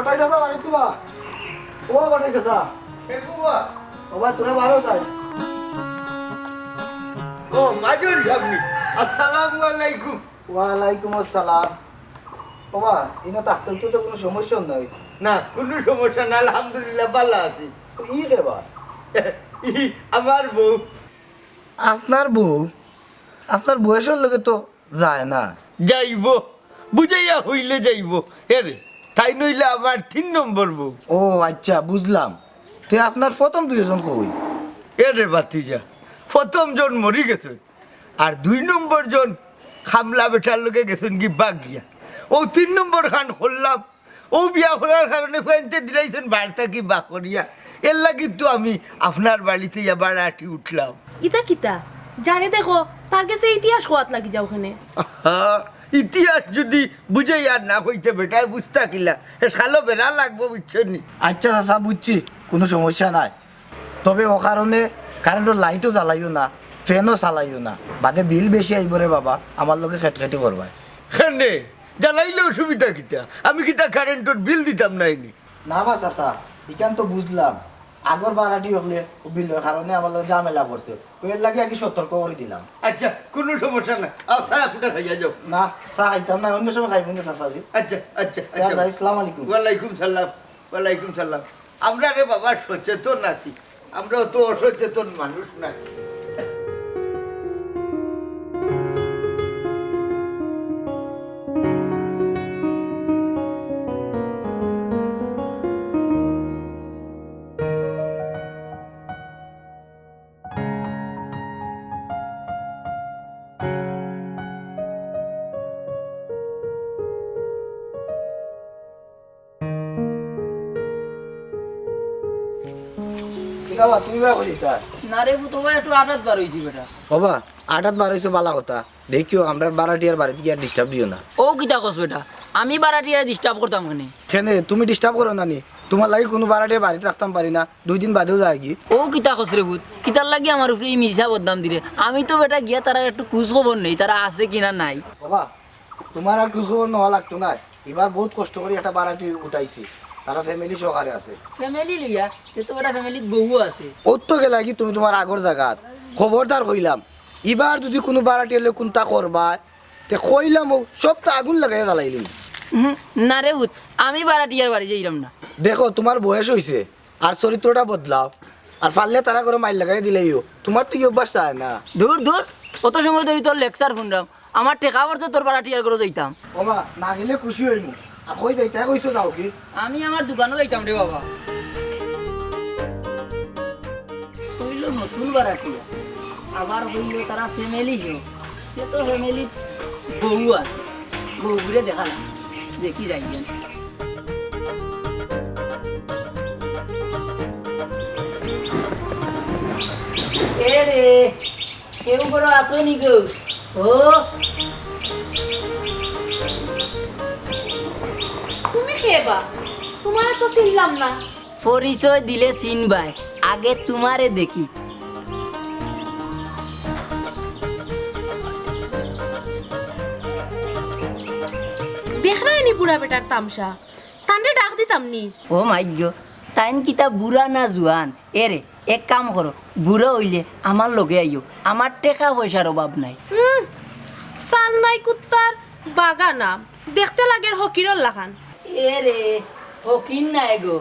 কোটাই দাদা বাড়ি তোমা ও কোটাই দাদা কে কুয়া ও ভাই তোরা ভালো চাই ও মাজুর সামনে আসসালামু আলাইকুম ওয়ালাইকুম আসসালাম ও ভাই ইনা থাকতে তো কোনো সমস্যা নাই না কোনো সমস্যা না আলহামদুলিল্লাহ ভালো আছি ই রে বা আমার বউ আপনার বয়সের লোকে তো যায় না যাইব বুঝাইয়া হইলে যাইব এরে তাই নইলে আমার 3 নম্বর বউ ও আচ্ছা বুঝলাম তে আপনার প্রথম দুইজন কই এরে বাতিজা প্রথম জন মরি গেছেন আর 2 নম্বর জন খামলা বেটার লোকে গেছেন কি বাগ গিয়া ও 3 নম্বর খান করলাম ও বিয়া করার কারণে ফেনতে দিলাইছেন বাড়িটা কি বা করিয়া এর লাগি তো আমি আপনার বাড়িতে আবার আটি উঠলাম ইতা কিতা জানে দেখো তার কাছে ইতিহাস কোয়াত লাগি যাও ওখানে আহা, ইতিহাস যদি বুঝাই আর না হইতে বেটায় বুঝতা কিলা এ সালো বেড়া লাগবো বুঝছেন নি আচ্ছা চাচা বুঝছি কোনো সমস্যা নাই তবে ও কারণে কারেন্টের লাইটও জ্বালাইও না ফ্যানও চালাইও না বাদে বিল বেশি আইব রে বাবা আমার লোকে খেটখেটি করবাই খানে জ্বালাইলে অসুবিধা কিতা আমি কিতা কারেন্টর বিল দিতাম নাইনি না বা চাচা এখান তো বুঝলাম আগর বাড়াটি হলে বিলের কারণে আমার লোক ঝামেলা করছে এর লাগে আর কি সতর্ক করে দিলাম আচ্ছা কোনো সমস্যা না চা ফুটা খাইয়া যাও না চা খাইতাম না অন্য সময় খাইবেন না চাচাজি আচ্ছা আচ্ছা আচ্ছা আসসালামু আলাইকুম ওয়ালাইকুম সালাম আমরা রে বাবা সচেতন আছি আমরা তো অসচেতন মানুষ না বাবা তুমি বা কই তা না রে তো ভাই একটু আটাত বার হইছি বেটা বাবা আটাত বার হইছে বালা কথা দেখিও আমরা বারাটিয়ার বাড়িতে গিয়ে ডিস্টার্ব দিও না ও কিতা কস বেটা আমি বারাটিয়া ডিস্টার্ব করতাম কেনে কেন তুমি ডিস্টার্ব করো না নি তোমার লাগে কোনো বারাটিয়া বাড়িতে রাখতাম পারি না 2 দিন বাদেও যায় কি ও কিতা কস রে ভূত কিতার লাগি আমার উপরে এই মিশা বদনাম দিলে আমি তো বেটা গিয়া তারা একটু খোঁজ খবর নেই তারা আছে কিনা নাই বাবা তোমার আর কিছু নেওয়া লাগতো না এবার বহুত কষ্ট করে একটা বারাটি উঠাইছি তারা ফ্যামিলি সহকারে আছে ফ্যামিলি লইয়া তে তো বেটা ফ্যামিলিত বহু আছে ওর তো গেলা কি তুমি তোমার আগর জায়গাত খবরদার হইলাম এবার যদি কোনো বারাটি এলে কোনটা করবা তে কইলাম সবটা আগুন লাগাই জ্বালাইলিম না রে ভূত আমি বারাটিয়ার বাড়ি যাইলাম না দেখো তোমার বয়স হয়েছে আর চরিত্রটা বদলাও আর পারলে তারা করে মাইল লাগাই দিলেইও তোমার তো কি অভ্যাস চায় না দূর দূর কত সময় ধরে তোর লেকচার শুনলাম আমার টেকা পড়তো তোর বারাটিয়ার করে যাইতাম বাবা না গেলে খুশি হইমু আর কই যাইতে কইছো যাও কি আমি আমার দোকানও যাইতাম রে বাবা হইল নতুন বারাটিয়া আবার হইল তারা ফ্যামিলি সে তো ফ্যামিলি বহু আছে বহু ঘুরে দেখালাম দেখি যাইবেন এ রে কেউ বড় আছো নি গো ও তুমি খেবা তোমার তো চিনলাম না পরিচয় দিলে চিনবাই আগে তোমারে দেখি দেখ না নি বুড়া বেটার তামসা তান্ডে ডাক দিতাম নি ও মাইগো তাইন কিতা বুড়া না জুয়ান এরে এক কাম করো বুড়া হইলে আমার লগে আইও আমার টাকা পয়সার অভাব নাই সাল নাই কুত্তার বাগানা দেখতে লাগে হকিরল লাখান এরে হকিন নাই গো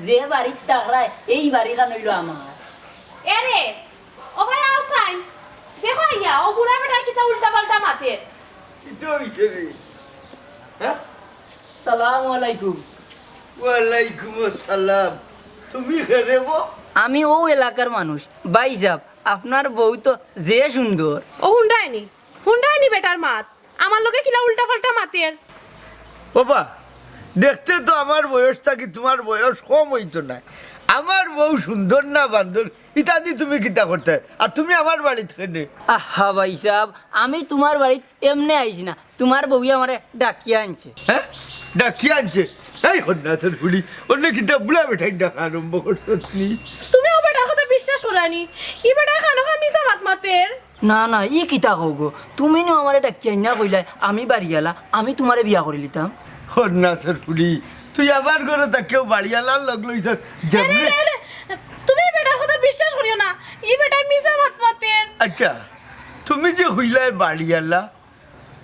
যে বাড়ির টাকরায় এই বাড়িটা নইল আমার এরে ও ভাই আউসাই দেখো ইয়া ও বুড়া বেটা কিতা উল্টা পাল্টা মাতে এটা হইছে রে হ্যাঁ সালাম আলাইকুম ওয়ালাইকুম আসসালাম তুমি খেরেব আমি ও এলাকার মানুষ ভাই সাহেব আপনার বউ তো যে সুন্দর ও হুন্ডাইনি বেটার মাত আমার লগে কিলা উল্টা পাল্টা মাতের বাবা দেখতে তো আমার বয়সটা কি তোমার বয়স কম হইতো না আমার বউ সুন্দর না বান্দর ইত্যাদি তুমি কিতা করতে আর তুমি আমার বাড়ি থেকে আহা ভাই সাহেব আমি তোমার বাড়িতে এমনি আইছি না তোমার বউ আমারে ডাকিয়ে আনছে হ্যাঁ ডাকি আনছে এই কন্যাথের হুড়ি অন্য কিতা বুড়া বেঠাই ডাকা আরম্ভ করছি তুমি ও বেটার কথা বিশ্বাস করানি ই বেটা খানো মিছা মাত মাতের না না ই কিতা কও গো তুমি নো আমারে ডাকিয়ে না কইলা আমি বাড়ি গেলা আমি তোমারে বিয়া করে লিতাম কন্যাথের হুড়ি তুই আবার করে তা কেউ বাড়িয়ালার লগ লইছ যেমনি তুমি বেটার কথা বিশ্বাস করিও না ই বেটা মিছা মাত মাতেন আচ্ছা তুমি যে হইলাই বাড়িয়ালা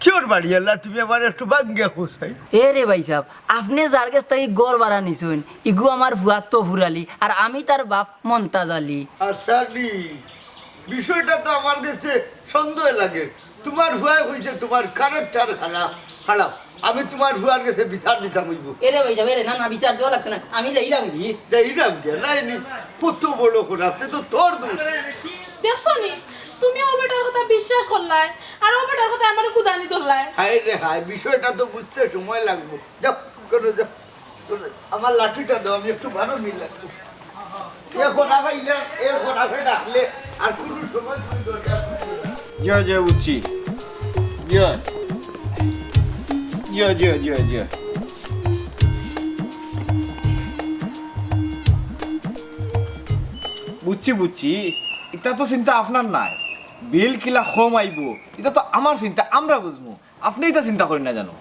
কিওর বাড়িয়ালা তুমি আবার একটু বাঙ্গে হইলাই এ রে ভাই সাহেব আপনি যার কাছ থেকে গড় বাড়া নিছুন ইগু আমার ভুয়া তো ফুরালি আর আমি তার বাপ মন্তাজ আলী আসালি বিষয়টা তো আমার কাছে সন্দেহ লাগে তোমার ভুয়া হইছে তোমার ক্যারেক্টার খারাপ খারাপ আমি তোমার ভুয়ার কাছে বিচার দিতাম হইব এ রে ভাই সাহেব এ না না বিচার দেওয়া লাগতো না আমি যাইলাম কি যাইরাম কে নাইনি কত বড় খারাপ তো তোর দোষ দেখছো নি তুমি ও বেটার কথা বিশ্বাস করলাই আর ও বেটার কথা আমার কুদানি ধরলাই হাই রে হাই বিষয়টা তো বুঝতে সময় লাগবে যাও করে যাও আমার লাঠিটা দাও আমি একটু ভালো মিল এখন আগাইলে এরপর আগে ডাকলে আর কোনো সময় তুমি দরকার জয় জয় বুঝছি জয় জয় জয় জয় জয় বুঝছি বুঝছি এটা তো চিন্তা আপনার নাই বিল কিলা কম আইব এটা তো আমার চিন্তা আমরা বুঝবো আপনি এটা চিন্তা করেন না জানো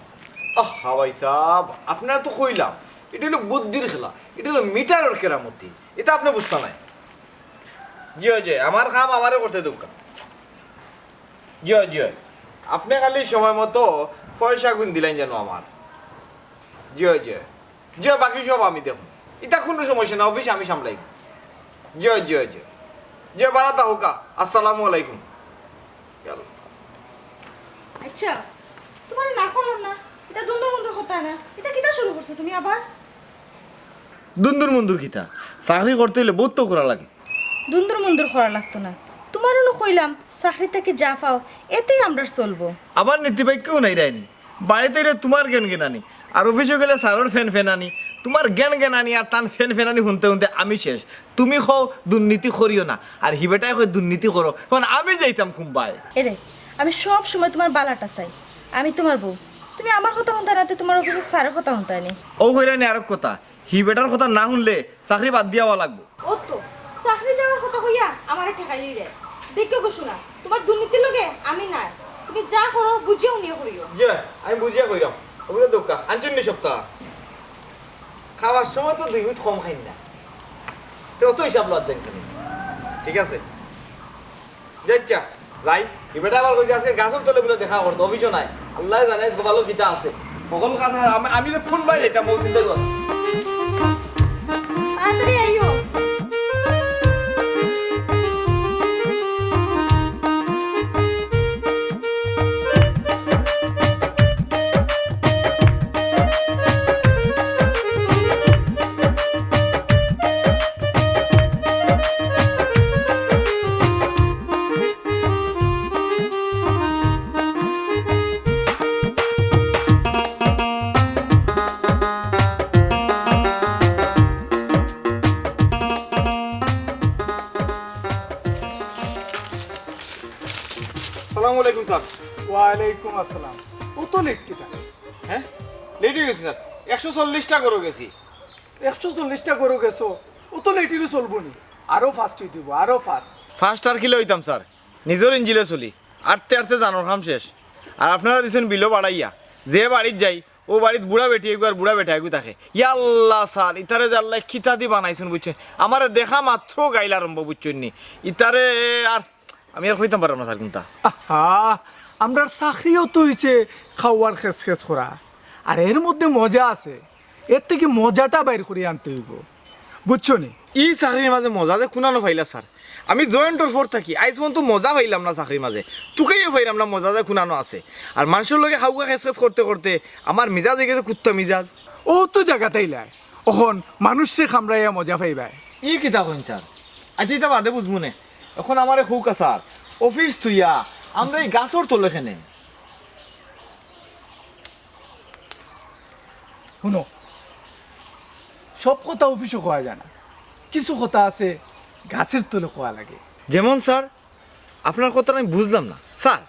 আহা ভাই সাহেব আপনারা তো কইলাম এটা হলো বুদ্ধির খেলা এটা হলো মিটারের কেরামতি এটা আপনি বুঝতে নাই জয় জয় আমার কাম আমারে করতে দোকা জয় জয় আপনি খালি সময় মতো পয়সা গুণ দিলেন যেন আমার জয় জয় জয় বাকি সব আমি দেব এটা কোনো সমস্যা না অফিস আমি সামলাই জয় জয় জয় জয় বারাতা হোকা আসসালামু আলাইকুম আচ্ছা তোমার না করলাম না এটা দুন্দর বন্ধুর কথা না এটা কিটা শুরু করছো তুমি আবার দুন্দুর মন্দুর খিতা চাকরি করতে হলে বহুত তো করা লাগে দুন্দর মন্দুর করা লাগতো না তোমারও কইলাম চাকরি থেকে যা পাও এতেই আমরা চলবো আবার নীতিবাক্যও নাই রায়নি বাড়িতে এলে তোমার জ্ঞান জ্ঞানানি আর অফিসে গেলে স্যারের ফ্যান ফ্যানানি তোমার জ্ঞান জ্ঞানানি আর তান ফ্যান ফ্যানানি শুনতে শুনতে আমি শেষ তুমি কও দুর্নীতি করিও না আর হিবেটাই কই দুর্নীতি করো তখন আমি যাইতাম কুম্বাই এরে আমি সব সময় তোমার বালাটা চাই আমি তোমার বউ তুমি আমার কথা শুনতে না তোমার অফিসের স্যারের কথা শুনতে নি ও হইরানি আর কথা হিবেটার কথা না শুনলে চাকরি বাদ দিয়াওয়া লাগবো ও তো চাকরি যাওয়ার কথা হইয়া আমারে ঠেকাই রে দেখো গো শোনা তোমার দুর্নীতির লগে আমি নাই তুমি যা করো বুঝিও নিয়ে করিও যে আমি বুঝিয়া কইরাম ওগুলো দোকা আঞ্চল্লিশ সপ্তাহ খাওয়ার সময় তো 2 মিনিট কম খাই না তো অত হিসাব লজ্জা খালি ঠিক আছে যাচ্ছা যাই এবারে আবার কইতে আজকে গাছের তলে বলে দেখা করতো অভিযোগ নাই আল্লাহ জানে ভালো কিতা আছে সকল কথা আমি তো ফোন পাই যেতাম ও চিন্তা কর তাড়াতাড়ি আইও আসসালামু আলাইকুম স্যার ওয়ালাইকুম আসসালাম ও তো লেট কিটা হ্যাঁ লেট হয়ে গেছি স্যার 140টা করে গেছি 140টা করে গেছো ও তো লেটিরও চলবো নি আরো ফাস্ট দিব আরো ফাস্ট ফার্স্ট আর কিলো হইতাম স্যার নিজের ইঞ্জিলে চলি আটতে আটতে জানোর কাম শেষ আর আপনারা দিচ্ছেন বিলো বাড়াইয়া যে বাড়িত যাই ও বাড়িত বুড়া বেটি একবার বুড়া বেটা একু থাকে ইয়াল্লা স্যার ইতারে যে আল্লাহ খিতা দি বানাইছেন বুঝছেন আমার দেখা মাত্র গাইলা আরম্ভ বুঝছেন নি ইতারে আর আমি আর কইতাম পারলাম না স্যার কোনটা আহা আমরা চাকরিও তো হয়েছে খাওয়ার খেস খেস করা আর এর মধ্যে মজা আছে এর থেকে মজাটা বাইর করে আনতে হইব বুঝছো নি ই চাকরির মাঝে মজা যে কোনানো পাইলা স্যার আমি জয়েন্টর ফোর থাকি আইজ পর্যন্ত মজা পাইলাম না চাকরির মাঝে তোকেও পাইলাম না মজা যে কোনানো আছে আর মানুষের লগে খাওয়া খেস খেস করতে করতে আমার মিজাজ হয়ে গেছে কুত্তা মিজাজ ও তো জায়গাতেই লাই এখন মানুষে খামড়াইয়া মজা পাইবাই ই কিতা কইন স্যার আচ্ছা এটা বাদে বুঝবো না এখন আমার হুকা স্যার অফিস তুইয়া আমরা এই গাছর তোলে খেনে শুনো সব কথা অফিসও কোয়া যায় না কিছু কথা আছে গাছের তলে কোয়া লাগে যেমন স্যার আপনার কথাটা আমি বুঝলাম না স্যার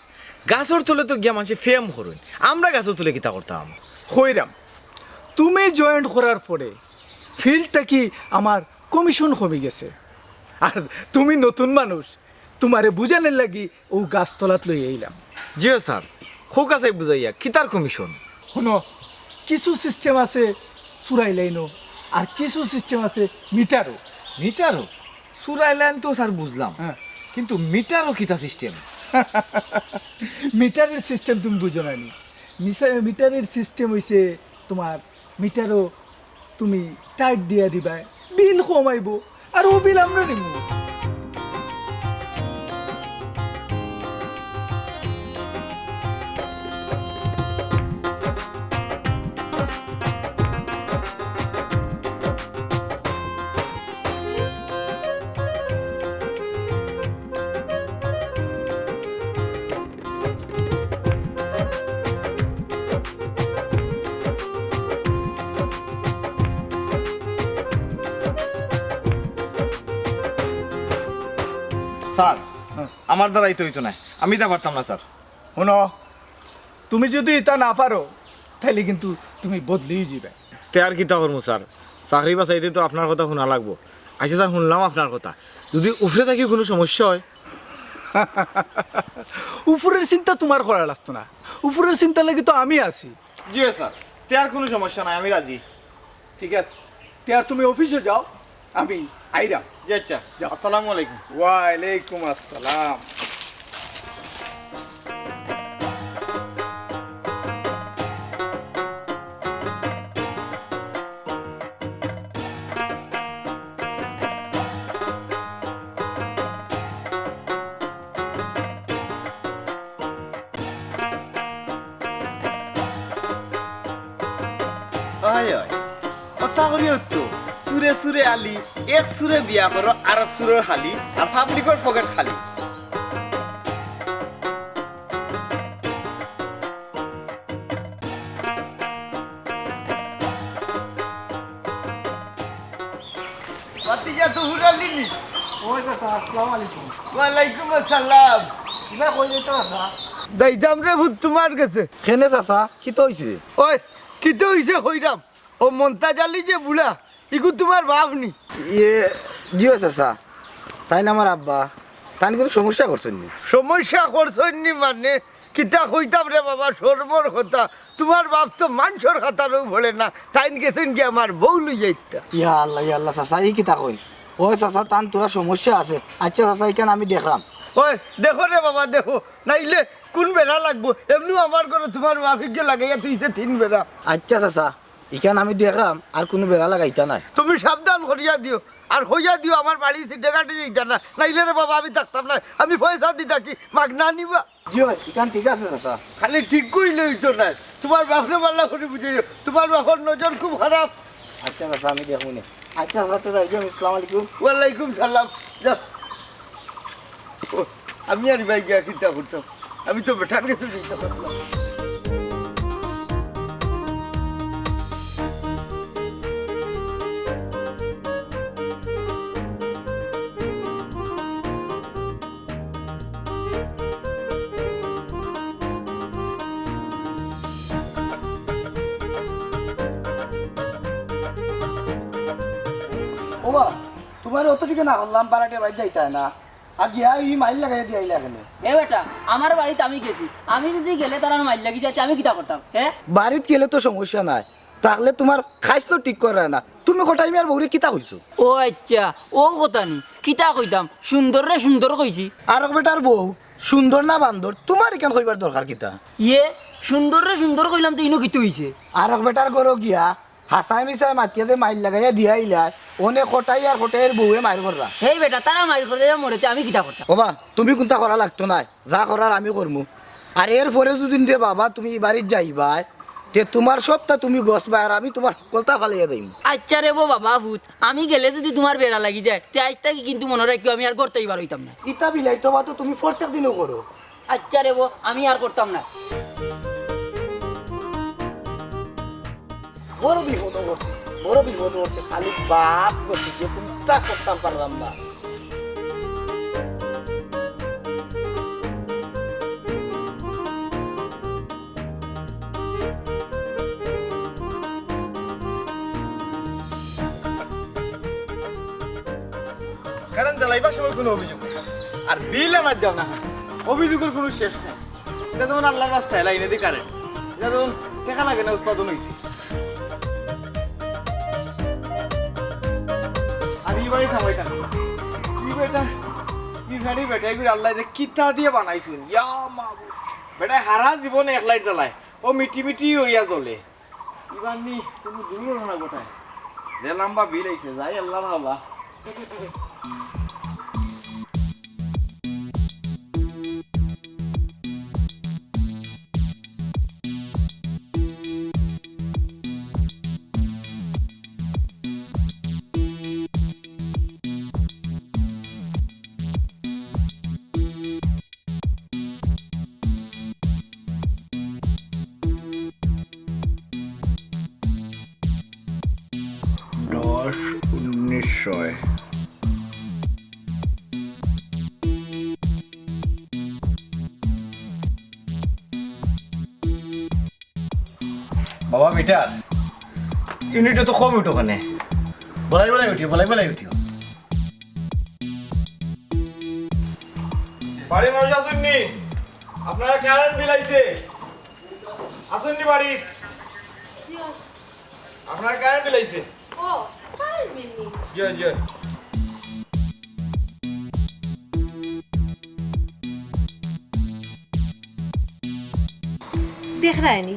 গাছর তোলে তো গিয়া মানুষে ফেম করুন আমরা গাছর তোলে কিতা করতাম হইরাম তুমি জয়েন্ট করার পরে ফিল্ডটা কি আমার কমিশন কমে গেছে আর তুমি নতুন মানুষ তোমারে বুঝানোর লাগি ও গাছতলাত লই আইলাম জিও স্যার হুকা সাহেব বুঝাইয়া কিতার কমিশন শুনো কিছু সিস্টেম আছে চুরাই লাইনও আর কিছু সিস্টেম আছে মিটারও। মিটারও সুরাইলেন তো স্যার বুঝলাম, হ্যাঁ। কিন্তু মিটারও কিতা সিস্টেম? মিটারের সিস্টেম তুমি বুঝো না নি। মিটারের সিস্টেম হইছে তোমার মিটারও তুমি টাইট দিয়া দিবা, বিল কমাইব আর ও বিল আমরা নিব। স্যার আমার দ্বারাই তো হইতো না, আমি তা পারতাম না স্যার। শোনো, তুমি যদি এটা না পারো তাহলে কিন্তু তুমি বদলেই যাবে। তে আর কিতা করবো স্যার, চাকরি বাসাইতে তো আপনার কথা শোনা লাগবো। আচ্ছা স্যার, শুনলাম আপনার কথা, যদি উফরে থাকি কোনো সমস্যা হয়? উপরের চিন্তা তোমার করা লাগতো না, উপরের চিন্তা লাগে তো আমি আছি। জি স্যার, তে আর কোনো সমস্যা নাই, আমি রাজি। ঠিক আছে, তে আর তুমি অফিসে যাও, আমি আইরা। জি আচ্ছা, আসসালামু আলাইকুম। ওয়ালাইকুম আসসালাম। হয় হয়, কথা করি তো সুরে সুরে আলি, এক সুরে বিয়া করো আর এক সুরের হালি, আর পাবলিকের পকেট খালি। বাতিজা তো হুরালিনি। ওই চাচা, আসসালামু আলাইকুম। ওয়ালাইকুম আসসালাম। কিবা কই যেত চাচা? দাইতাম রে ভূত তোমার কাছে। কেনে চাচা, কি তো হইছে? ওই কিতো হইছে কইরাম, ও মন্তা জালি যে বুড়া ইগু তোমার বাপ নি? ইয়ে জিও চাচা, তাই না আমার আব্বা, তাই কোনো সমস্যা করছেন নি? সমস্যা করছনি মানে কিতা কইতাম রে বাবা, সর্বর কথা। তোমার বাপ তো মাংসর খাতারও ভরে না, তাই গেছেন কি আমার বউ লই যাইতা। ইয়া আল্লাহ চাচা, এই কিতা কইন? ওই চাচা, তান তোরা সমস্যা আছে। আচ্ছা চাচা, এখানে আমি দেখলাম। ওই দেখো রে বাবা দেখো, নাইলে কোন বেড়া লাগবো? এমনি আমার ঘরে তোমার বাপিকে লাগাইয়া তুইছে 3 বেড়া। আচ্ছা চাচা, এখানে আমি দেখলাম, আর কোনো বেড়া লাগাইতা নাই। তুমি সাবধান করিয়া দিও, আর হইয়া দিও আমার বাড়ি সিটে কাটে যাইতা না, নাইলে রে বাবা আমি থাকতাম না। আমি পয়সা দি থাকি, মাগ না নিবা। জিও, এখানে ঠিক আছে চাচা। খালি ঠিক কইলে হইতো না, তোমার বাপরে পাল্লা করে বুঝাইও, তোমার বাপর নজর খুব খারাপ। আচ্ছা চাচা, আমি দেখুন। আচ্ছা চাচা, যাই আসসালামু আলাইকুম। ওয়ালাইকুম সালাম। যাও। ও, আমি আর ভাই গিয়া চিন্তা করতাম, আমি তো বেটার কাছে চিন্তা করতাম। ওবা, তোমার অতটিকে না করলাম, বারাটে বাইর যাইতা না, আর গিয়া এই মাইল লাগাই দিয়ে আইলা এখানে। এ বেটা, আমার বাড়িতে আমি গেছি, আমি যদি গেলে তারা মাইল লাগি যাচ্ছে, আমি কিটা করতাম? হ্যাঁ, বাড়িত গেলে তো সমস্যা নাই, তাহলে তোমার খাইছ তো ঠিক করে না। তুমি কোটাই আর বউরে কিতা কইছো? ও আচ্ছা, ও কথা নি, কিটা কইতাম? সুন্দর রে সুন্দর কইছি। আর বেটার বউ সুন্দর না বান্দর, তোমার এখান কইবার দরকার কিতা? ইয়ে সুন্দর রে সুন্দর কইলাম তো ইনো কিতো হইছে? আর বেটার গরো গিয়া হাসাই মিসাই মাতিয়াতে মাইল লাগাইয়া দিয়া আইলা, ওনে কোটাই আর কোটাইয়ের বউয়ে মাইর কররা। হেই বেটা, তারা মাইর করে মরেতে আমি কিটা করতাম? ওবা, তুমি কোনটা করা লাগতো না, যা করার আমি করমু। আর এর পরে যদি দে বাবা তুমি বাড়ির যাইবা, তে তোমার সবটা তুমি গছবা, আর আমি তোমার কলতা ফালাইয়া দিম। আচ্ছা রে বো বাবা ভূত, আমি গেলে যদি তোমার বেড়া লাগি যায়, তে আজ থাকি কিন্তু মনে রাখিও আমি আর করতেই পারইতাম না। ইটা বিলাই তো বা তো তুমি প্রত্যেক দিনও করো। আচ্ছা রে বো, আমি আর করতাম না। বড় বিপদ করছে, বড় বিপদ করছে, খালি বাপ করছে যে কোনটা করতাম পারলাম না। কারণ জ্বালাইবার সময় কোনো অভিযোগ নেই, আর বিল আনার যাও না, অভিযোগের কোনো শেষ নেই। এটা যেমন আল্লাহর রাস্তায় লাইনে দিয়ে কারেন্ট, এটা যেমন টেকা লাগে না, উৎপাদন হয়েছে। সময় সময়টা কি বেটা কি ভ্যানি বেটা এগুলো আল্লাহ যে কিতা দিয়ে বানাইছুন ইয়া মাবু বেটা হারা জীবনে এক লাইট জ্বালায় ও মিটি মিটি হইয়া জ্বলে ইবার নি কোনো দুর্ঘটনা ঘটায় যে লম্বা বিল আইছে যাই আল্লাহ আল্লাহ নিশ্চয় বাবা মিটার ইউনিটে তো কম উঠো ওখানে বলাই বলাই উঠিও বাড়ির মানুষ আসুননি আপনারা কারেন্ট বিল আইছে আসুননি বাড়ি আপনারা কারেন্ট বিল আইছে ও কারেন্ট বিল নি জয় জয় দেখ রায়নি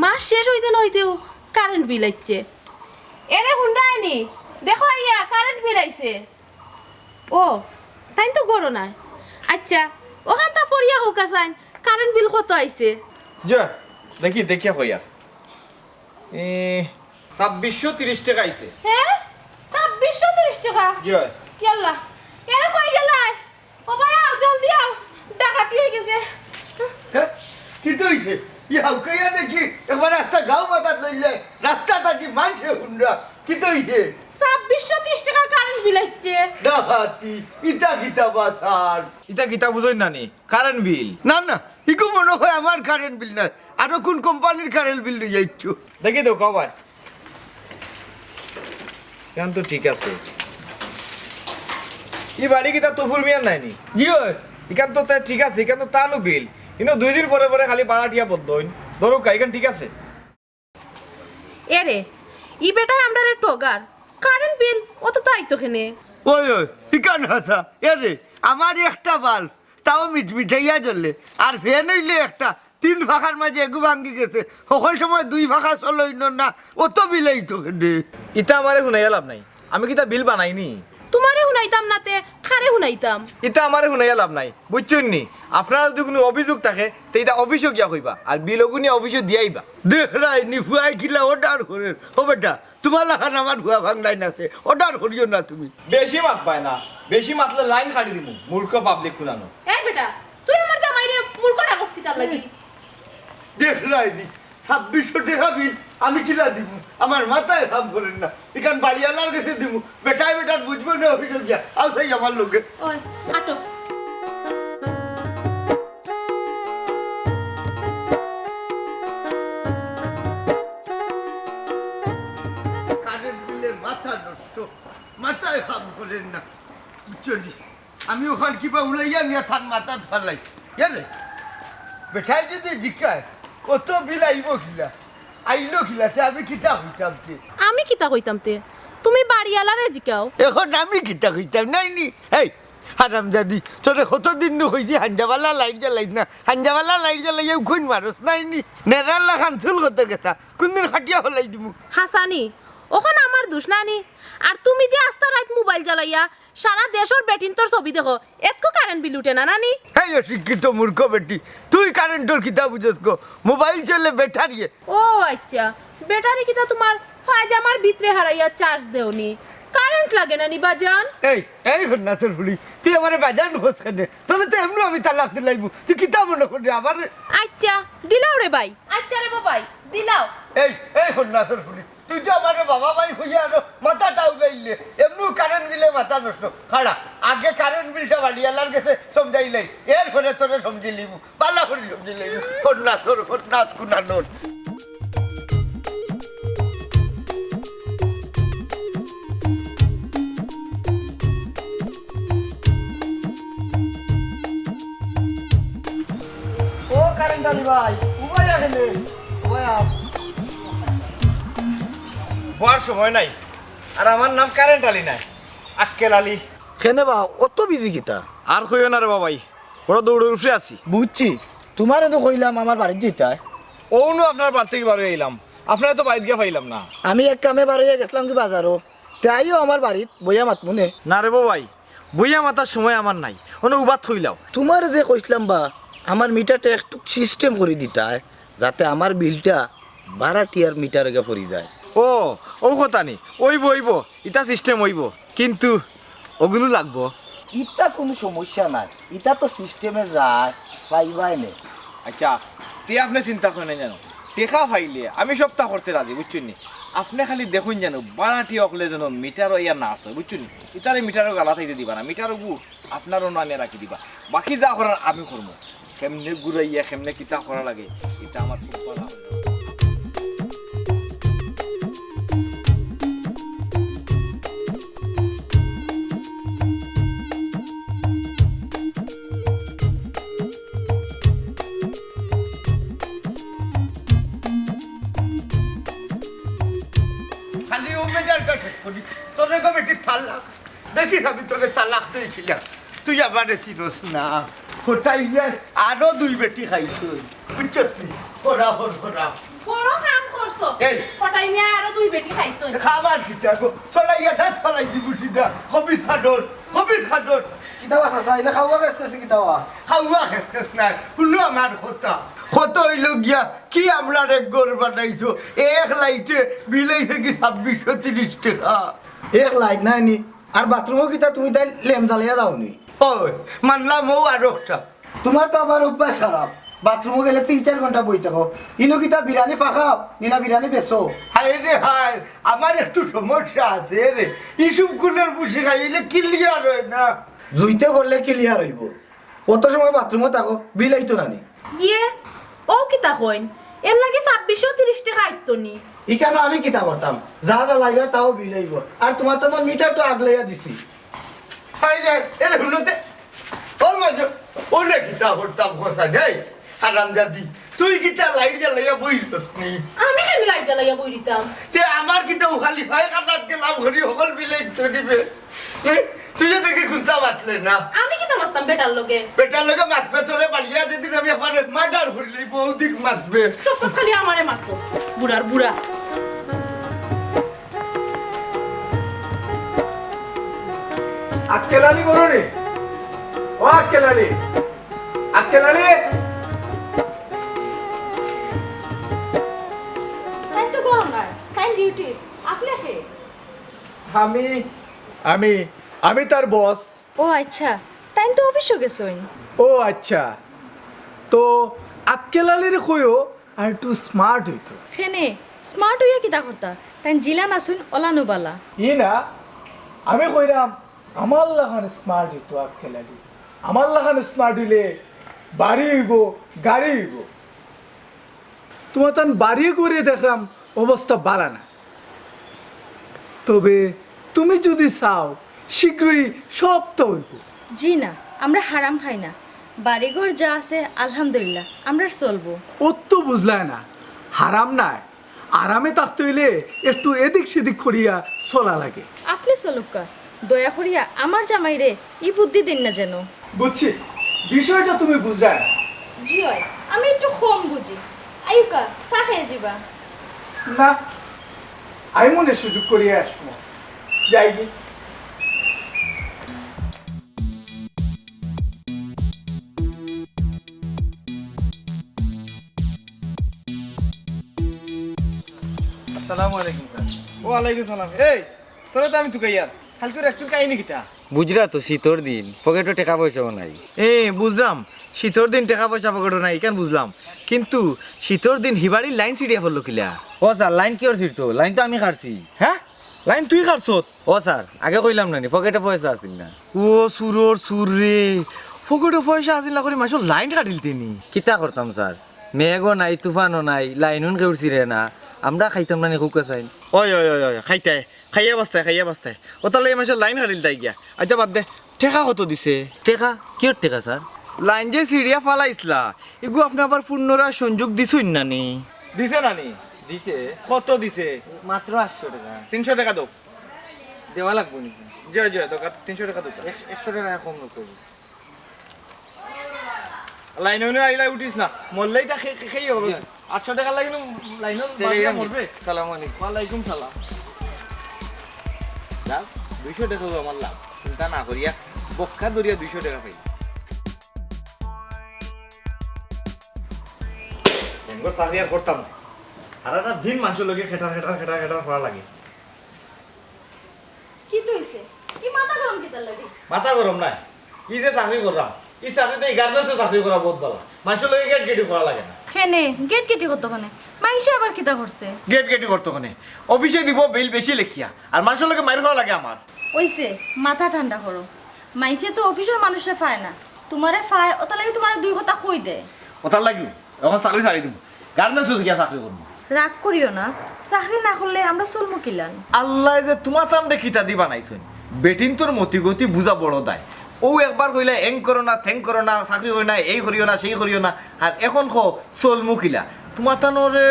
মাস শেষ হইতে নইতেও কারেন্ট বিল আইছে এরে হুন্ডায়নি দেখো আইয়া কারেন্ট বিল আইছে ও তাই তো গরো না আচ্ছা ওখান তা পড়িয়া হোক আসাইন কারেন্ট বিল কত আইছে জয় দেখিয়া কইয়া 2630 টাকা আইছে হ্যাঁ 2630 টাকা জয় ইয়াল্লা এরে কই গেলাই ও ভাই আও জলদি আও ডাকাতি হয়ে গেছে কি তো হইছে ইয়া কইয়া দেখি একবার রাস্তা গাঁও মাথাত লইলে রাস্তা থাকি মানছে হুন্ডা কি তো হইছে 2630 টাকা কারেন্ট বিল আইছে ডাহাতি ইটা গীতা বাসার ইটা গীতা বুঝই না নি কারেন্ট বিল না না ইকো মনে হয় আমার কারেন্ট বিল না আরো কোন কোম্পানির কারেন্ট বিল লই যাইছো দেখি তো কবাই কেন তো ঠিক আছে ই বাড়ি কি তা তফুর মিয়ার নাই নি জিও ইখান তো তা ঠিক আছে ইখান তো তানু বিল কিন্তু 2 দিন পরে পরে খালি ভাড়াটিয়া বদ্ধ হইন ধরো ইখান ঠিক আছে এরে ই বেটাই আমরারে টগার কারেন্ট বিল অত তাই তো খেনে ওই ইকান হাসা এরে আমার একটা বাল তাও মিঠাইয়া জ্বললে আর ফ্যান হইলে একটা 3 ফাঁকার মাঝে এগু ভাঙ্গি গেছে সকল সময় 2 ফাঁকা চলই না অত বিলাই তো দে ইটা আমারে শুনাইয়া লাভ নাই আমি কি তা বিল বানাইনি তোমারে হুনাইতাম নাতে খারে হুনাইতাম ইটা আমারে শুনাইয়া লাভ নাই বুঝছেন নি আপনার যদি কোনো অভিযোগ থাকে তো এটা অফিসে গিয়া কইবা আর বিল গুনি অফিসে দিয়াইবা দেখ রাই নিফুয়াই কিলা অর্ডার করে ও বেটা তোমার লাখান আমার ভুয়া ভাঙলাই নাছে অর্ডার করিও না তুমি বেশি মাত পায় না বেশি মাতলে লাইন কাটি দিমু মূর্খ পাবলিক কুনানো এই বেটা তুই আমার জামাইরে মূর্খটা কস্তিতার লাগি দেখ রাইনি 2600 টাকা বিল আমি কিলা দিব আমার মাথায় কাম করেন না এখান বাড়িওয়ালার কাছে দিব বেটায় বেটার বুঝবো না অফিসে গিয়া আও সেই আমার লোকে ওই আটো কারেন্ট বিলের মাথা নষ্ট মাথায় কাম করেন না বুঝলি আমি ওখান কিবা উলাইয়া নিয়ে থান মাথা ধরলাই জানে বেটায় যদি জিজ্ঞায় কত বিল আইব খিলা আইলো খিলা সে আমি কিতা হইতাম তে আমি কিতা কইতাম তে তুমি বাড়িওয়ালারে জিকাও এখন আমি কিতা হইতাম নাই নি এই হারাম জাদি তোরে কতদিন নু হইছি হাঞ্জাওয়ালা লাইট জ্বালাই না হাঞ্জাওয়ালা লাইট জ্বালাইয়া উখুন মারস নাই নি নেরাল্লা খান চুল করতে গেছা কোনদিন খাটিয়া হলাই দিমু হাসানি ওখান আমার দোষ নানি আর তুমি যে আস্তা রাত মোবাইল জ্বালাইয়া সারা দেশের বেটিন তোর ছবি দেখো এতকো কারেন্ট বিল উঠে না নানি এই অশিক্ষিত মূর্খ বেটি তুই কারেন্টর কিতা বুঝস গো মোবাইল চলে বেটারিয়ে ও আচ্ছা ব্যাটারি কিতা তোমার ফায়জামার ভিতরে হারাইয়া চার্জ দেওনি কারেন্ট লাগে না নি বাজান এই ঘটনা তোর ফুলি তুই আমার বাজান খোঁজ কেনে তোর তো এমনি আমি তালাক দিলাইবু তুই কিতা মনে করবি আমার আচ্ছা দিলাও রে ভাই আচ্ছা রে বাবাই দিলাও এই ঘটনা তোর ফুলি তুই তো আমার বাবা ভাই হইয়া আরো মাথাটা উড়াইলে এমনি কারেন্ট বিলে মাথা নষ্ট খাড়া আগে কারেন্ট বিলটা বাড়িয়ালার গেছে সমঝাইলাই এর ঘরে তোরে সমঝিলিবু পাল্লা করে সমঝিলাইবু ঘটনা তোর ঘটনা কুনানোর ও কারেন্ট আলি ভাই উবাই আহেলে উবাই আপ হওয়ার সময় নাই আর আমার নাম কারেন্ট আলী নাই আক্কেল আলী কেনে বা অত বিজি কিতা? আর কইও না রে বাবাই, বড় দৌড়ের উপরে আছি। বুঝছি, তোমারে তো কইলাম আমার বাড়ির যেতায়। ওনো আপনার বাড়ি থেকে বারো এলাম, আপনারা তো বাড়িতে গিয়ে পাইলাম না। আমি এক কামে বাড়িয়ে গেছিলাম কি বাজারও, তাইও আমার বাড়িত বইয়া মাতমুনে। না রে বাবাই, বইয়া মাতার সময় আমার নাই, কোনো উবাদ কইলাও। তোমার যে কইছিলাম বা আমার মিটারটা একটু সিস্টেম করে দিতায়, যাতে আমার বিলটা 12 টিয়ার মিটার আগে পড়ি যায়। ও ও কথা নি, ওইব ওইব, ইটা সিস্টেম হইব, কিন্তু ওগুলো লাগবো। ইটা কোনো সমস্যা নাই, ইটা তো সিস্টেমে যায়, পাইবাই নে। আচ্ছা তে আপনি চিন্তা করেন না জানো, টেকা ফাইলে আমি সপ্তাহ করতে রাজি, বুঝছেন নি? আপনি খালি দেখুন জানো বারাটি অকলে যেন মিটারও ইয়া না আসে, বুঝছেন নি? ইতারে মিটারও গালা থাকতে দিবা না, মিটারও গু আপনারও নামে রাখি দিবা, বাকি যা করার আমি করবো। কেমনে ঘুরাইয়া কেমনে কিতা করা লাগে এটা আমার খুব ভালো। খালি ও মেজারটা শেষ করি, তোরে কমিটি তালাক দেখিস, আমি তোরে তালাক দিয়েছিলাম, তুই আমারে চিনোস না। কোথায় আরো 2 বেটি খাইছ, বুঝছো তুই? ওরা ওরা বড় কাম করছো, এই। ফটাই মিয়া আরো 2 বেটি খাইছো। খাবার কিতা গো, ছড়াইয়া ধাত ছড়াই দিবি সিধা, হবিস হাডর কিতা কথা চাই না খাওয়া গেছে কিতা খাওয়া খেতে নাই, শুনো আমার কথা। কত হইল গিয়া কি আমরা রে গোর বানাইছো, এক লাইটে বিলাইছে কি 2630 টাকা। এক লাইট নাই নি, আর বাথরুমও কিতা তুমি তাই লেম জ্বালিয়া দাওনি? ওই মানলাম ও আর একটা। তোমার তো আবার অভ্যাস খারাপ, বাথরুমে গেলে 3-4 ঘন্টা বই থাকো। ইনো কিতা বিরিয়ানি ফাঁকাও নিনা বিরিয়ানি বেচো? হায় রে হায়, আমার একটু সমস্যা আছে রে, ইসুব কুলের বসে খাইলে ক্লিয়ার হয় না। জুইতে করলে ক্লিয়ার হইব। কত সময় বাথরুমে থাকো, বিল আইতো নানি? ইয়ে ও কিতা কইন, এর লাগে 2630 টাকা আইতো নি। ইখানে আমি কিতা করতাম, যা যা লাগবে তাও বিল আইব। আর তোমার তো মিটার তো আগলাইয়া দিছি। হায় রে এর হুলোতে ওর মাঝে ওলে কিতা করতাম কথা নেই। হারামজাদি তুই কিতা লাইট জ্বালাইয়া বইলস নি, আমি কেন লাইট জ্বালাইয়া বই দিতাম? তে আমার কিতা খালি ভাই কাটাত গেলাম ঘড়ি সকল বিলাই তো দিবে। তুই যে দেখি খুঁজা বাতলে না, আমি কিতা মারতাম বেটার লগে? বেটার লগে মাতবে তোরে বাড়িয়া যেদিন আমি আমার মার্ডার করিলে বহুদিন মাতবে। সব তো খালি আমারে মারতো, বুড়ার বুড়া। আক্কেল আলী বলো রে, ও আক্কেল আলী, আক্কেল আলী। তাই তো গো না, তাই ডিউটি আপনি কে? আমি আমি আমি তার বস। ও আচ্ছা, তাই তো অফিসে গেছইন। ও আচ্ছা, তো আক্কেল আলীর কইও আর একটু স্মার্ট হইতো। হেনে স্মার্ট হইয়া কিতা করতা, তাই জিলান আসুন অলানুবালা। ই না, আমি কইরাম আমার লাগান স্মার্ট হইতো আক্কেল আলী। আমার লাগান স্মার্ট হইলে বাড়ি হইব, গাড়ি হইব। তোমার তান বাড়ি করে দেখলাম অবস্থা বাড়া না। তবে তুমি যদি চাও শীঘ্রই সব তো হইব। জি না, আমরা হারাম খাই না, বাড়িঘর যা আছে আলহামদুলিল্লাহ আমরা চলবো। ও তো বুঝলায় না, হারাম নাই, আরামে থাকতে হইলে একটু এদিক সেদিক করিয়া চলা লাগে। আপনি চলুকা, দয়া করিয়া আমার জামাইরে ই বুদ্ধি দিন না যেন। বুঝছি, বিষয়টা তুমি বুঝলা না। জি হয়, আমি একটু কম বুঝি। আয়ুকা চা খেয়ে যাবা? না, আমি মনে সুযোগ করিয়া আসবো, যাই কি। আসসালামু আলাইকুম স্যার। ওয়ালাইকুম সালাম। এই তোরা তো আমি তুকাই আর কালকে রেস্টুরেন্ট কাহিনী কিটা? বুঝরা তো শীতর দিন, পকেটে টাকা পয়সাও নাই। বুঝলাম শীতর দিন টাকা পয়সা পকেটে নাই, কেন বুঝলাম, কিন্তু শীতর দিন হিবাড়ির লাইন ছিড়িয়া পড়লো কিলা? ও স্যার, লাইন কি ছিল তো? লাইন তো আমি কাটছি। হ্যাঁ লাইন তুই কাটছত? ও স্যার, আগে কইলাম না নি পকেটে পয়সা আছিল না। ও সুরর সুর রে, পকেটে পয়সা আসিল না করে মাসের লাইন কাটিলতেনি। কিতা করতাম স্যার, মেঘও নাই, তুফানও নাই, লাইনুন কেউ ছিঁড়ে না, আমরা খাইতাম না নি কুকা চাইন। ওই ওই ওই ওই খাইতাই খাইয়া বাস্তায় ও তাহলে এই মাসের লাইন কাটিল তাই গিয়া। আচ্ছা বাদ দে, টেকা কত দিছে? টেকা কিয়র টেকা স্যার? লাইন যে সিরিয়া ফালাইছলা এগু আপনি আবার পুনরায় সংযোগ দিছুন না নি? দিছে না নি? দিছে কত দিছে? মাত্র 800 টাকা। 300 টাকা দাও। দেওয়া লাগবো নাকি জয় জয় দোকান 300 টাকা দোকান 100 টাকা কম করবো লাইনে আইলা উঠিস না মরলেই তা খেয়ে হবে 800 টাকা লাগিনো লাইনে মরবে সালাম আলাইকুম ওয়ালাইকুম সালাম লাভ 200 টাকা আমার লাভ চিন্তা না করিয়া বক্কা দরিয়া 200 টাকা পাই এঙ্গর চাকরি আর করতাম না সারাটা দিন মানুষের লোকে খেটার করা লাগে কি তো হইছে কি মাথা গরম কি তার লাগে মাথা গরম নাই ই যে চাকরি করলাম এই চাকরিতে গার্মেন্টসে চাকরি করা বহুত ভালো মানুষের লোকে গেট গেটি করা লাগে না খেনে গেট কেটে কতখানে মাইসে আবার কিতা করছে গেট গেটি করতে ওখানে অফিসে দিব বিল বেশি লেখিয়া আর মানুষের লোকে মাইর করা লাগে আমার ওইছে মাথা ঠান্ডা করো মাইসে তো অফিসের মানুষে পায় না তোমারে পায় ওটা লাগে তোমার দুই কথা কই দেয় ওটার লাগি এখন চাকরি ছাড়ি দিব গার্মেন্টসে গিয়া চাকরি করবো রাগ করিও না চাকরি না করলে আমরা চলমু কিলান আল্লাহ যে তোমার টান দেখিতা দি বানাইছেন বেটিন তোর মতি গতি বুঝা বড় দায় ও একবার কইলে এং করো না থ্যাং করো না চাকরি করি না এই করিও না সেই করিও না আর এখন খো চল মুখিলা তোমার টানোরে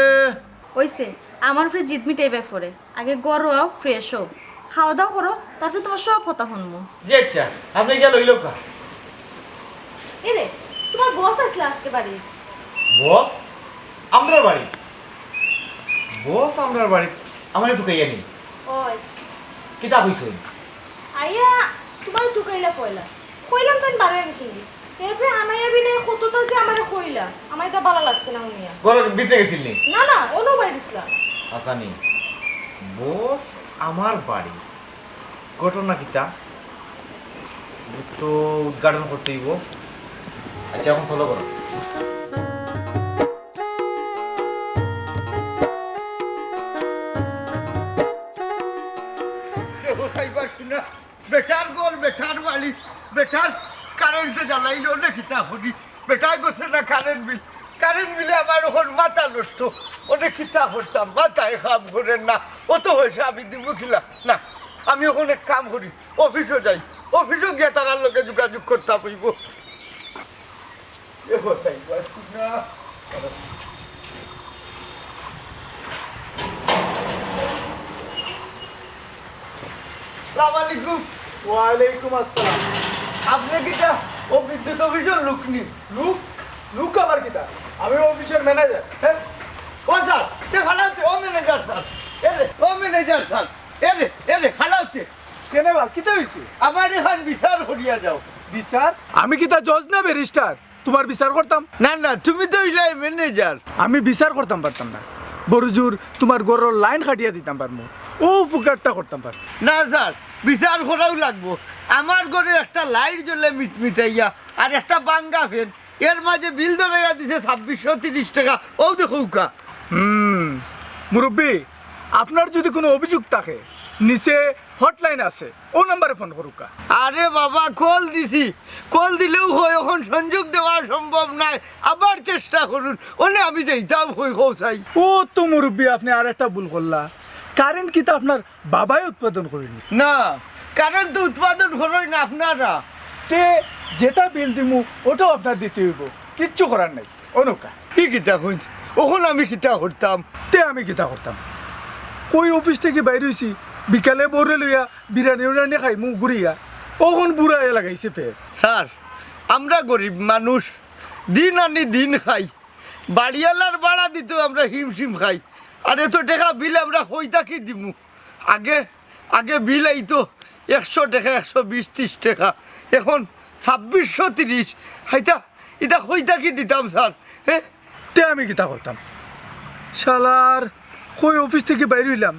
ওইছে আমার ফ্রে জিদ মিটাই ব্যাপারে আগে গরো আও ফ্রেশ হও খাওয়া দাওয়া করো তারপরে তোমার সব কথা শুনবো যে আচ্ছা আপনি গিয়া লইল কা এরে তোমার বস আসলে আজকে বাড়ি বস আমরার বাড়ি বস আমরার বাড়ি আমারে তো কইয়া নি ওই কিতাব হইছই আইয়া তোমার টুকাইলা কইলা কইলাম তাই বারো গেছিলি এরপরে আনাইয়া বিনে কতটা যে আমারে কইলা আমার তো ভালো লাগছে না উনিয়া ঘরে ভিতরে গেছিল নি না না অনু বাই দিছলা আসানি বস আমার বাড়ি ঘটনা কিতা তো উদ্ঘাটন করতে হইব আচ্ছা এখন ফলো করো বেটার গোল বেটার বাড়ি বেটার কারেন্টে জ্বালাইলো দেখি তা হরি বেটার গোছে না কারেন্ট বিলে আমার ওখান মাথা নষ্ট অনেক খিতা করতাম মাথায় কাম করেন না অত পয়সা আমি দিব খিলা না আমি ওখানে কাম করি অফিসও যাই অফিসও গিয়ে তারার লোকে যোগাযোগ করতে হইব সালামালাইকুম ওয়ালাইকুম আসসালাম আপনি কিটা ও বিদ্যুৎ অফিসের লোক নি লুক আবার কিতা আমি অফিসের ম্যানেজার হ্যাঁ ও স্যার খালাতে ও ম্যানেজার স্যার ও ম্যানেজার স্যার খালাতে কেনে বা কিতা হইছে আমার এখন বিচার করিয়া যাও বিচার আমি কিতা জজ না ব্যারিস্টার তোমার বিচার করতাম না না তুমি তো ইলাই ম্যানেজার আমি বিচার করতাম পারতাম না বড়জুর তোমার গরর লাইন কাটিয়া দিতাম পারমু ও ফুকারটা করতাম পার না স্যার বিচার করাও লাগবো আমার ঘরে একটা লাইট জ্বলে মিটাইয়া আর একটা বাঙ্গা ফেন এর মাঝে বিল ধরাইয়া দিছে 2630 টাকা ও দেখো কা মুরব্বী আপনার যদি কোনো অভিযোগ থাকে নিচে হটলাইন আছে ও নাম্বারে ফোন করুকা আরে বাবা কল দিছি কল দিলেও হয় এখন সংযোগ দেওয়া সম্ভব নয় আবার চেষ্টা করুন ওনে আমি যাইতাম হই চাই ও তো মুরব্বী আপনি আর একটা ভুল করলা কারেন্ট কিতা আপনার বাবাই উৎপাদন করেনি না কারণ তো উৎপাদন করই না আপনারা তে যেটা বিল দিমু ওটাও আপনার দিতে হইব কিচ্ছু করার নাই অনুকা কি কিতা শুনছি ওখন আমি কিতা করতাম তে আমি কিতা করতাম কই অফিস থেকে বাইরে হইছি বিকালে বরে লইয়া বিরিয়ানি উড়ানি খাই মুখ ঘুরিয়া ওখন বুড়া লাগাইছে ফেস স্যার আমরা গরিব মানুষ দিন আনি দিন খাই বাড়িওয়ালার ভাড়া দিত আমরা হিমশিম খাই আর এত টাকা বিল আমরা হইতা কি দিমু আগে আগে বিল আইতো 100 টাকা 120-30 টাকা এখন 2630 হাইতা এটা হইতা কি দিতাম স্যার হ্যাঁ তে আমি কিতা করতাম শালার কই অফিস থেকে বাইরে হইলাম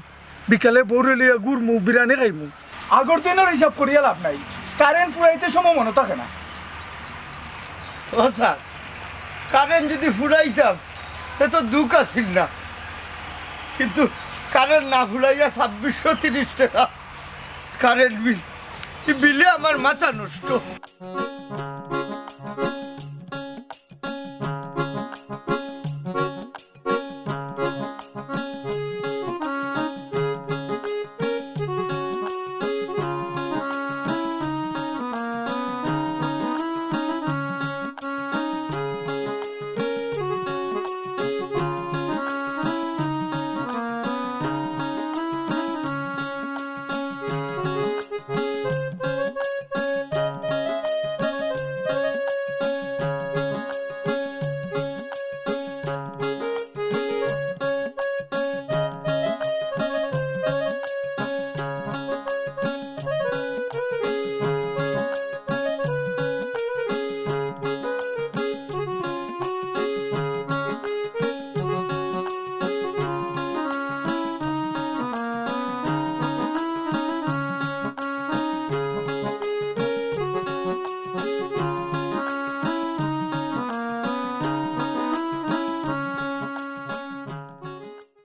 বিকালে বরে লইয়া গুড় মুখ বিরিয়ানি খাইমু আগর দিনের হিসাব করিয়া লাভ নাই কারেন্ট ফুরাইতে সময় মনে থাকে না ও স্যার কারেন্ট যদি ফুরাইতাম সে তো দুঃখ আছিল না কিন্তু কারেন্ট না ফুরাইয়া 2630 টাকা কারেন্ট বিল এই বিলে আমার মাথা নষ্ট